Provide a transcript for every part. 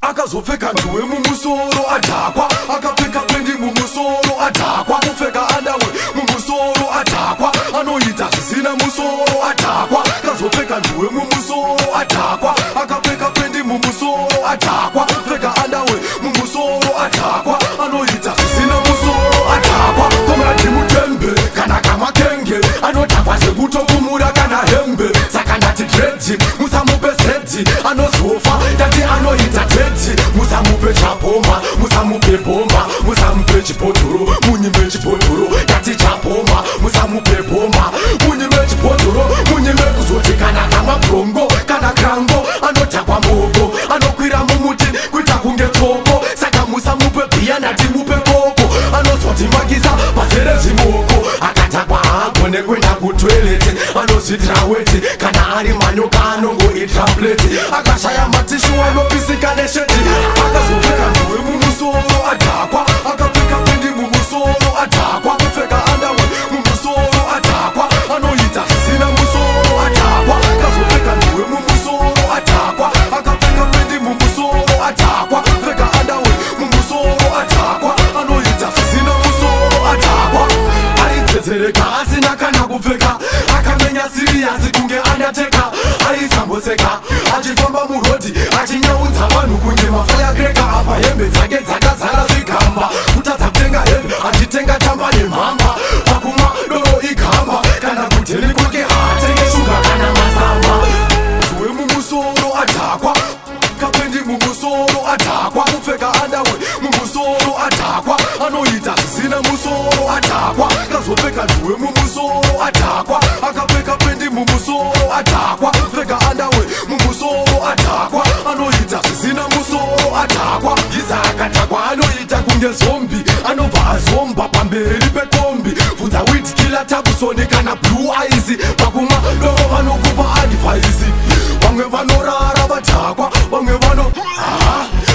akazopfeka njuwe mumusoro adhakwa, akapfeka pendi mumusoro adhakwa, kupfeka andawe mumusoro adhakwa, anoita zvisina musoro adhakwa, akazopfeka njuwe mumusoro adhakwa, akapfeka pendi mumusoro adhakwa, kupfeka andawe mumusoro adhakwa, anoita zvisina musoro adhakwa. Komrati mutembe kana kamakenge anodhakwa sekutokumura kana hembe, saka ndati dread musamupe zedhi anozofa, ndati anoita tedhi musamupe chapoma, musamupe bomba, musamupe chibhodhoro, munyime chibhodhoro, ndati chapoma musamupe bomba, munyime chibhodhoro, munyime kuzoti kana kamabhongo kana krango anodhakwa mboko, anokwira mumuti kuita kunge tsoko, saka musamupe bhiya ndati mupe koko, anozotimagisa pazere zvimoko, akadhakwa haagone kuenda kutoileti, anozvidira weti kana ari manyoka anongoitira pleti, akashaya matishu anopisika nesheti, akazopfeka njuwe mumusoro adhakwa, akapfeka pendi mumusoro adhakwa, kupfeka andawe mumusoro adhakwa, anoita zvisina musoro adhakwa, akazopfeka njuwe mumusoro adhakwa, akapfeka pendi mumusoro adhakwa, kupfeka andawe mumusoro adhakwa, anoita zvisina musoro adhakwa, aidzedzereka asina kana kupfeka, akamenya siriyasi kunge andateka, aisamboseka achifamba murodhi achinyaudza vanhu kunge mafayakreka, apa hembe dzake dzakazara zvigamba, kutadza kutenga hembe achitenga tamba nemhamba, pakumwa doro igamba, kana kuteni kwake haatenge shuga kana masamba. Njuwe mumusoro adhakwa, kapendi mumusoro adhakwa, kupfeka andawe mumusoro adhakwa, anoita zvisina musoro adhakwa, akazopfeka njuwe mumusoro adhakwa, akapfeka pendi mumusoro adhakwa, kupfeka andawe mumusoro adhakwa, anoita zvisina musoro adhakwa. Giza akadhakwa anoita kunge zombi, anobva azomba pamberi pekombi, bvunza witkila tabusoni kana blue eyes, pakumwa doro vanokupa advice, vamwe vanorara vadhakwa, vamwe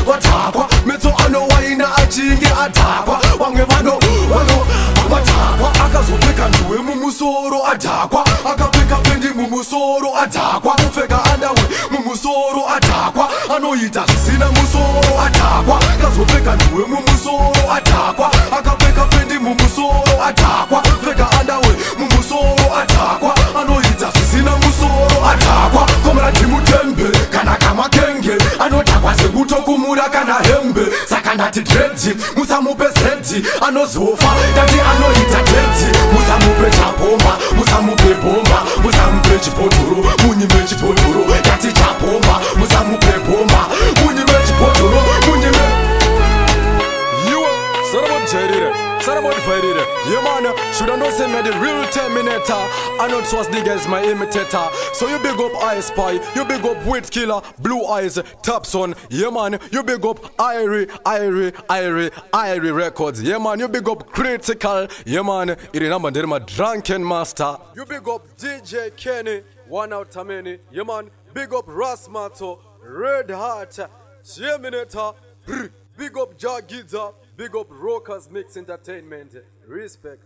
vadhakwa, metso anowaina achinge adhakwa, vamwe vadhakwa, akazopfeka njuwe mumusoro adhakwa, akapfeka pendi mumusoro adhakwa, kupfeka andawe mumusoro adhakwa, anoita zvisina musoro adhakwa, akazopfeka njuwe mumusoro adhakwa, akapfeka pendi mumusoro adhakwa, kupfeka andawe mumusoro adhakwa, anoita zvisina musoro adhakwa. Komrati mutembe kana kamakenge anodhakwa sekutokumura kana hembe, saka ndati dread musamupe zedhi anozofa, ndati anoita tedhi musamupe chapoma, musamupe bomba, musamupe chibhodhoro, munyime chibhodhoro, ndati chapoma musamupe bomba, munyime chibhodhoro, munyime. Sarabot Fairire, yeah man, should I not say me the real Terminator? I know Schwarzenegger is my imitator. So you big up I Spy, you big up Wit Killer, Blue Eyes, Top Son, yeah man, you big up Irie Records, yeah man, you big up Critical, yeah man, it is number my Drunken Master. You big up DJ Kenny, One Out Many, yeah man, big up Rasmato, Red Heart, Terminator, big up Jagiza, big up Rockers Mix Entertainment. Respect.